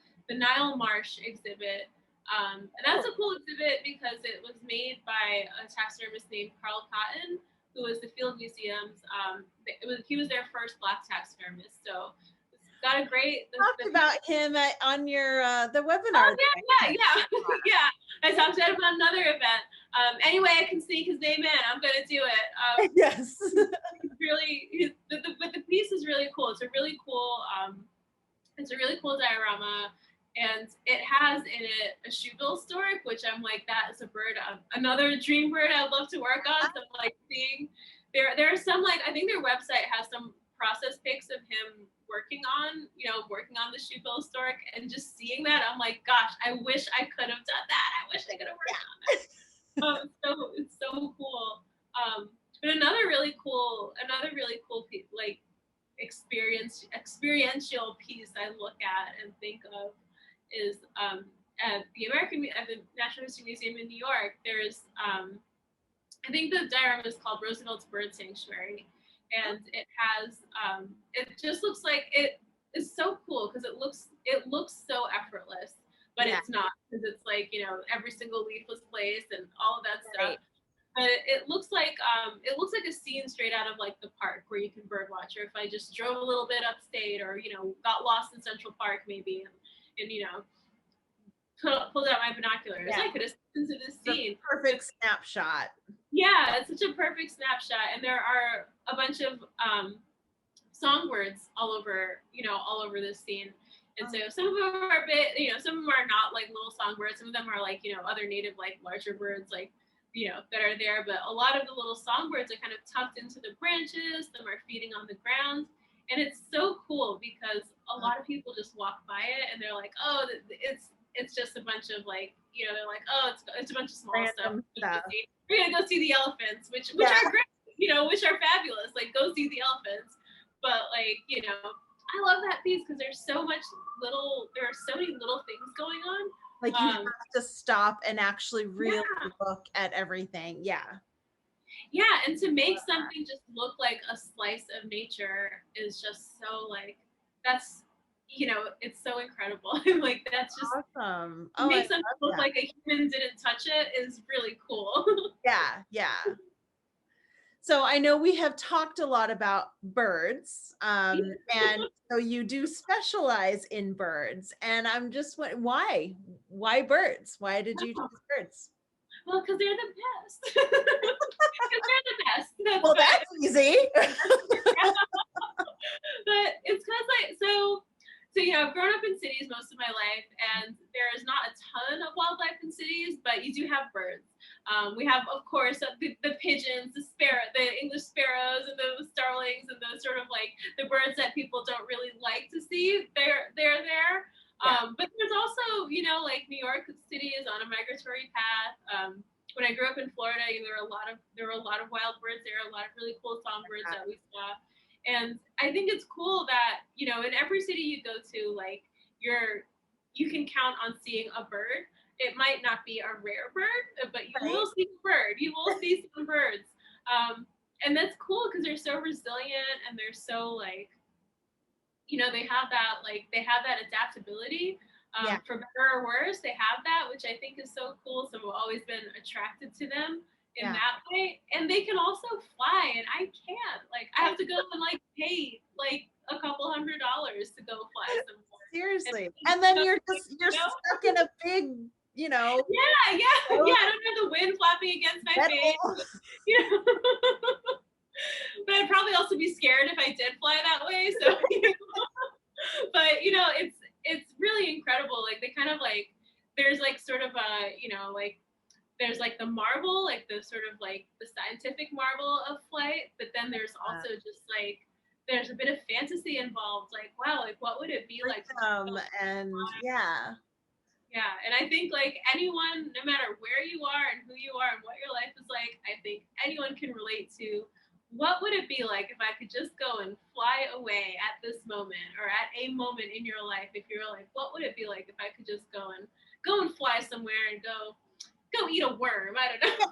Speaker 2: Marsh exhibit, and that's a cool exhibit because it was made by a taxidermist named Carl Cotton, who was the Field Museum's. He was their first Black taxidermist. So it's got a great.
Speaker 3: Talked about him on your the webinar.
Speaker 2: Oh, yeah. I talked to him about another event. Anyway, I can sneak his name in. I'm gonna do it.
Speaker 3: Yes.
Speaker 2: But the piece is really cool. It's a really cool diorama, and it has in it a shoebill stork, which I'm like, that is a bird, another dream bird I'd love to work on. So like seeing there are some, like, I think their website has some process pics of him working on the shoebill stork, and just seeing that, I'm like, gosh, I wish I could have done that. I wish I could have worked on that. So it's so cool. But another really cool piece, like experiential piece I look at and think of is at the National History Museum in New York. There's I think the diorama is called Roosevelt's Bird Sanctuary, and it has it just looks like it is so cool because it looks so effortless, but it's not, because it's like, you know, every single leaf was placed and all of that stuff. But it looks like a scene straight out of like the park where you can bird watch, or if I just drove a little bit upstate, or, you know, got lost in Central Park maybe, and you know, pulled out my binoculars, I could have seen into this scene.
Speaker 3: Perfect snapshot.
Speaker 2: Yeah, it's such a perfect snapshot, and there are a bunch of songbirds all over this scene. And so some of them are a bit, you know, some of them are not like little songbirds. Some of them are like, you know, other native, like larger birds, like, you know, that are there. But a lot of the little songbirds are kind of tucked into the branches. Some are feeding on the ground. And it's so cool because a lot of people just walk by it and they're like, oh, it's just a bunch of, like, you know, they're like, oh, it's a bunch of small
Speaker 3: Random
Speaker 2: stuff. We're going to go see the elephants, which are great, you know, which are fabulous. Like, go see the elephants. But, like, you know, I love that piece because there are so many little things going on.
Speaker 3: Like, you have to stop and actually really look at everything. Yeah,
Speaker 2: and to make something just look like a slice of nature is just so, like, that's, you know, it's so incredible. Like, that's just
Speaker 3: awesome.
Speaker 2: To make something look like a human didn't touch it is really cool.
Speaker 3: Yeah. So I know we have talked a lot about birds, and so you do specialize in birds, and I'm just why birds? Why did you choose birds?
Speaker 2: Well, because they're the best. Because they're the best.
Speaker 3: Well, that's easy.
Speaker 2: But it's because, like, so you know, I've grown up in cities most of my life, and there is not a ton of wildlife in cities, but you do have birds. We have, of course, the pigeons, the English sparrows, and the starlings, and those sort of, like, the birds that people don't really like to see. They're there. But there's also, you know, like, New York City is on a migratory path. When I grew up in Florida, there were a lot of wild birds there, a lot of really cool songbirds that we saw. And I think it's cool that, you know, in every city you go to, like, you can count on seeing a bird. It might not be a rare bird, but you will see a bird. You will see some birds. And that's cool because they're so resilient, and they're so, like, you know, they have that adaptability. For better or worse, they have that, which I think is so cool. So I've always been attracted to them in that way. And they can also fly, and I can't. Like, I have to go and, like, pay like a couple $100 to go fly somewhere.
Speaker 3: Seriously. And then you're stuck in a big, you know.
Speaker 2: Yeah. I don't have the wind flapping against my face. You know? But I'd probably also be scared if I did fly that way. So, you know? But, you know, it's really incredible. Like, they kind of, like, there's, like, sort of a, you know, like, there's, like, the marvel, like, the sort of, like, the scientific marvel of flight, but then there's also just, like, there's a bit of fantasy involved. Like, wow, like what would it be like to
Speaker 3: And yeah.
Speaker 2: Yeah, and I think like anyone, no matter where you are and who you are and what your life is like, I think anyone can relate to what would it be like if I could just go and fly away at this moment or at a moment in your life. If you're like, what would it be like if I could just go and fly somewhere and go eat a worm? I don't know.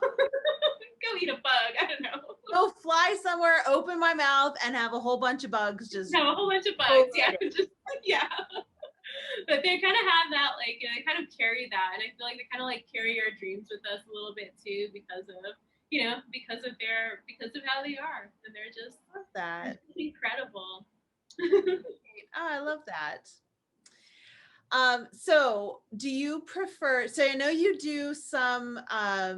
Speaker 2: Go eat a bug. I don't know.
Speaker 3: Go fly somewhere, open my mouth, and have a whole bunch of bugs just.
Speaker 2: No, a whole bunch of bugs. Yeah, just yeah. But they kind of have that, like, you know, they kind of carry that, and I feel like they kind of like carry our dreams with us a little bit too, because of, you know, because of how they are, and they're just
Speaker 3: that
Speaker 2: incredible.
Speaker 3: Oh, I love that. So do you prefer, so I know you do some,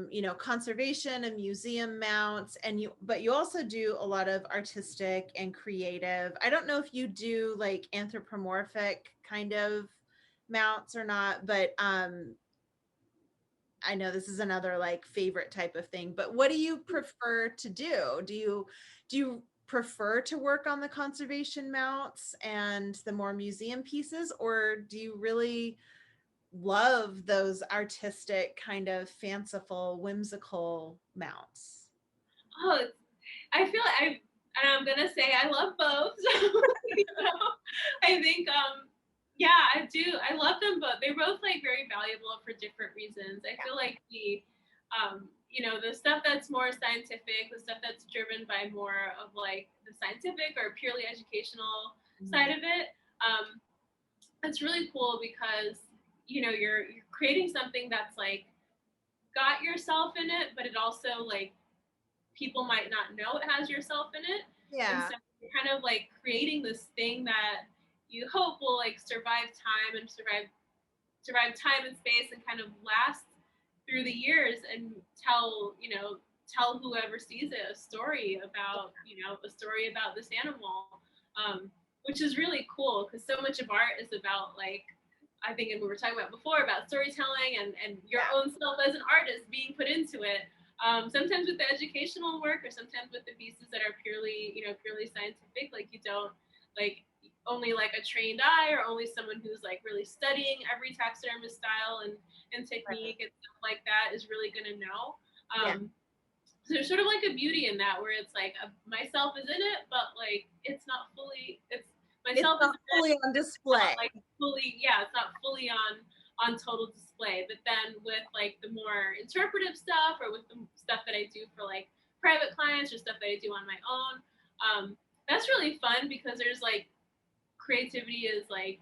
Speaker 3: you know, conservation and museum mounts, but you also do a lot of artistic and creative. I don't know if you do like anthropomorphic kind of mounts or not, but, I know this is another like favorite type of thing, but what do you prefer to do? Do you prefer to work on the conservation mounts and the more museum pieces, or do you really love those artistic kind of fanciful, whimsical mounts?
Speaker 2: Oh, I feel like and I'm gonna say I love both. You know, I think yeah, I do. I love them both. They're both like very valuable for different reasons. I feel like the you know, the stuff that's more scientific, the stuff that's driven by more of like the scientific or purely educational side of it, it's really cool because you know you're creating something that's like got yourself in it, but it also like people might not know it has yourself in it. And
Speaker 3: Yeah.
Speaker 2: so you're kind of like creating this thing that you hope will like survive time and space and kind of last through the years and tell, you know, tell whoever sees it a story about, you know, a story about this animal, which is really cool because so much of art is about like, I think, and we were talking about before about storytelling and your own self as an artist being put into it. Sometimes with the educational work or sometimes with the pieces that are purely, you know, purely scientific, like you don't like only like a trained eye or only someone who's like really studying every taxidermist style and technique and stuff like that is really going to know. So there's sort of like a beauty in that where it's like myself is in it, but like it's not fully, myself
Speaker 3: it's not
Speaker 2: is
Speaker 3: fully on display.
Speaker 2: like fully, yeah, it's not fully on total display. But then with like the more interpretive stuff or with the stuff that I do for like private clients or stuff that I do on my own, that's really fun because there's like creativity is like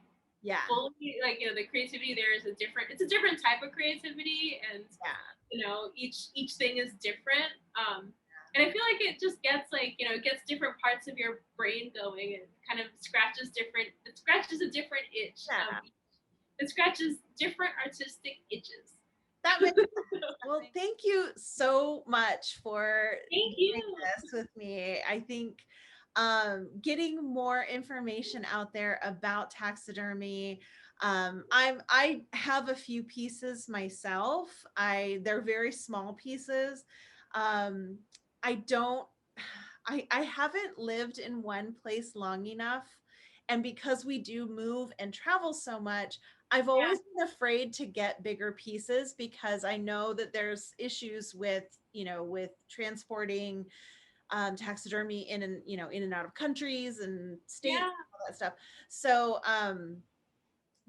Speaker 2: fully like, you know, the creativity there is it's a different type of creativity, and you know each thing is different, and I feel like it just gets like, you know, it gets different parts of your brain going and kind of scratches a different itch. It scratches different artistic itches.
Speaker 3: That makes sense. Well, thank you so much for doing this with me. I think getting more information out there about taxidermy. I have a few pieces myself. They're very small pieces. I haven't lived in one place long enough. And because we do move and travel so much, I've always been afraid to get bigger pieces because I know that there's issues with, you know, with transporting taxidermy in and out of countries and states, and all that stuff. So,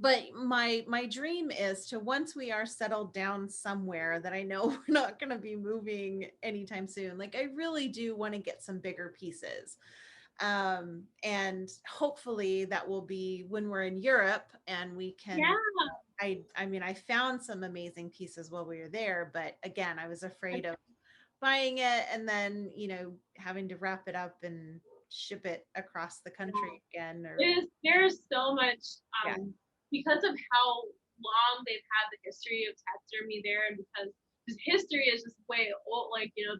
Speaker 3: but my dream is to, once we are settled down somewhere that I know we're not going to be moving anytime soon, like I really do want to get some bigger pieces. And hopefully that will be when we're in Europe and we can, I mean, I found some amazing pieces while we were there, but again, I was afraid of buying it and then, you know, having to wrap it up and ship it across the country again. Or
Speaker 2: there's so much, because of how long they've had the history of taxidermy there, and because history is just way old, like, you know,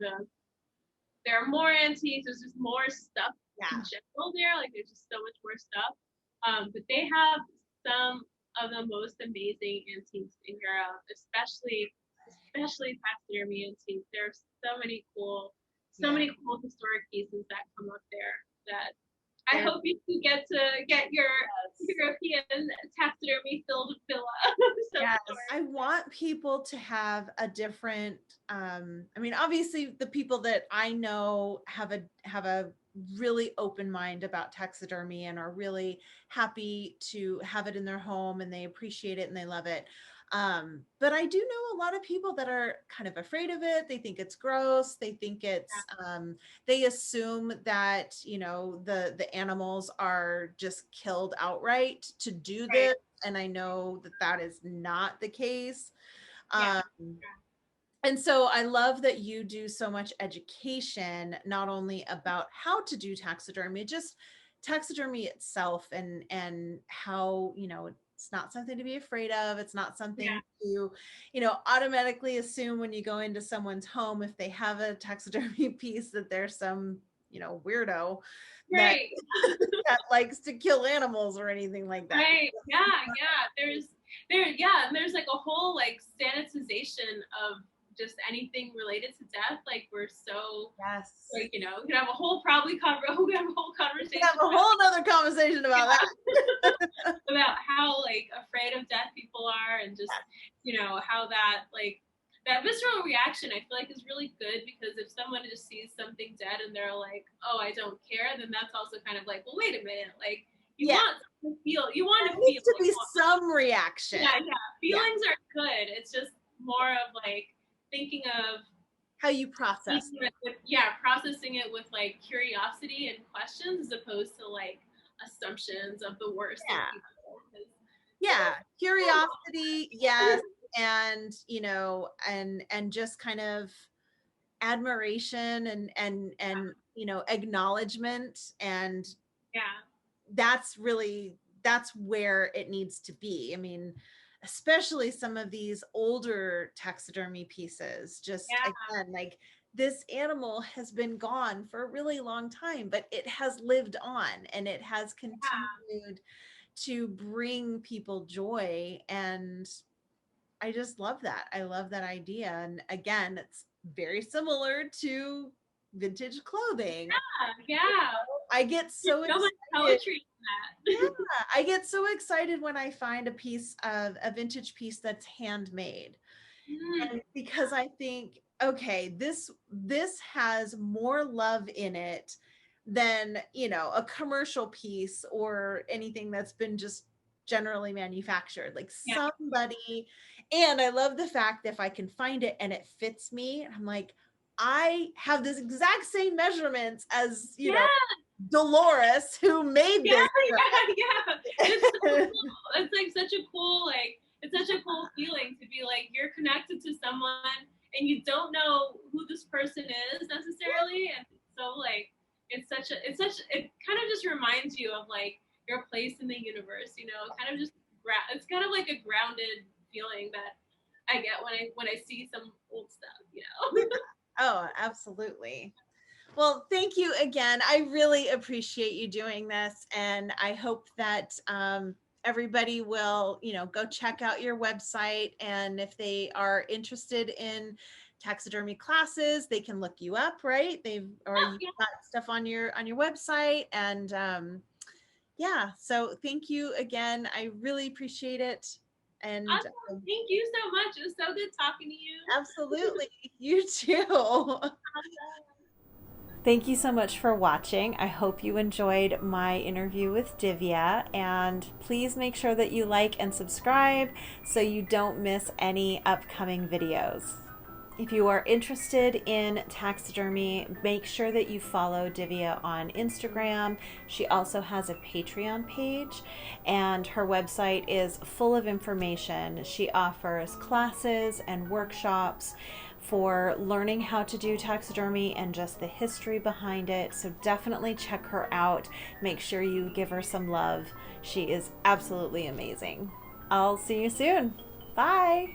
Speaker 2: there are more antiques, there's just more stuff in general there, like there's just so much more stuff. But they have some of the most amazing antiques in Europe, especially taxidermy antiques. There are so many cool historic pieces that come up there that I hope you can get your European taxidermy filled villa. So
Speaker 3: yes. I want people to have a different, I mean, obviously the people that I know have a really open mind about taxidermy and are really happy to have it in their home, and they appreciate it and they love it. But I do know a lot of people that are kind of afraid of it. They think it's gross. They think it's, they assume that, the animals are just killed outright to do this. And I know that that is not the case.
Speaker 2: Yeah.
Speaker 3: And so I love that you do so much education, not only about how to do taxidermy, just taxidermy itself, and how, it's not something to be afraid of. It's not something to, automatically assume when you go into someone's home, if they have a taxidermy piece, that there's some, weirdo that,
Speaker 2: Right.
Speaker 3: that likes to kill animals or anything like that.
Speaker 2: Right. Yeah. There's like a whole like sanitization of just anything related to death. Like we're so like, we could have a whole conversation.
Speaker 3: We could have a whole other conversation about that.
Speaker 2: About how like afraid of death people are, and just how that like that visceral reaction I feel like is really good, because if someone just sees something dead and they're like, oh, I don't care, then that's also kind of like, well, wait a minute, like you want to feel, there needs to be
Speaker 3: some reaction.
Speaker 2: Feelings are good. It's just more of like thinking of
Speaker 3: how you process
Speaker 2: processing it with like curiosity and questions, as opposed to like assumptions of the worst of people.
Speaker 3: Curiosity, yes. And and just kind of admiration and acknowledgement, and that's where it needs to be. I mean, especially some of these older taxidermy pieces, just again, like, this animal has been gone for a really long time, but it has lived on, and it has continued to bring people joy. And I just love that. I love that idea. And again, it's very similar to vintage clothing. I get so excited.
Speaker 2: Poetry in that.
Speaker 3: I get so excited when I find a vintage piece that's handmade. And because I think, okay, this has more love in it than, a commercial piece or anything that's been just generally manufactured. Like somebody, and I love the fact that if I can find it and it fits me, I'm like, I have this exact same measurements as, Dolores, who made this.
Speaker 2: It's so cool. It's like such a cool, it's such a cool feeling to be like, you're connected to someone and you don't know who this person is necessarily. And so like, it kind of just reminds you of like your place in the universe, kind of just, it's kind of like a grounded feeling that I get when I see some old stuff,
Speaker 3: Oh, absolutely. Well, thank you again. I really appreciate you doing this. And I hope that everybody will, go check out your website. And if they are interested in taxidermy classes, they can look you up, right? You've got stuff on your website. And so thank you again. I really appreciate it. And
Speaker 2: awesome. Thank you so much. It was so good talking to you.
Speaker 3: Absolutely. You too.
Speaker 1: Thank you so much for watching. I hope you enjoyed my interview with Divya, and please make sure that you like and subscribe so you don't miss any upcoming videos. If you are interested in taxidermy, make sure that you follow Divya on Instagram. She also has a Patreon page, and her website is full of information. She offers classes and workshops for learning how to do taxidermy and just the history behind it. So definitely check her out. Make sure you give her some love. She is absolutely amazing. I'll see you soon. Bye.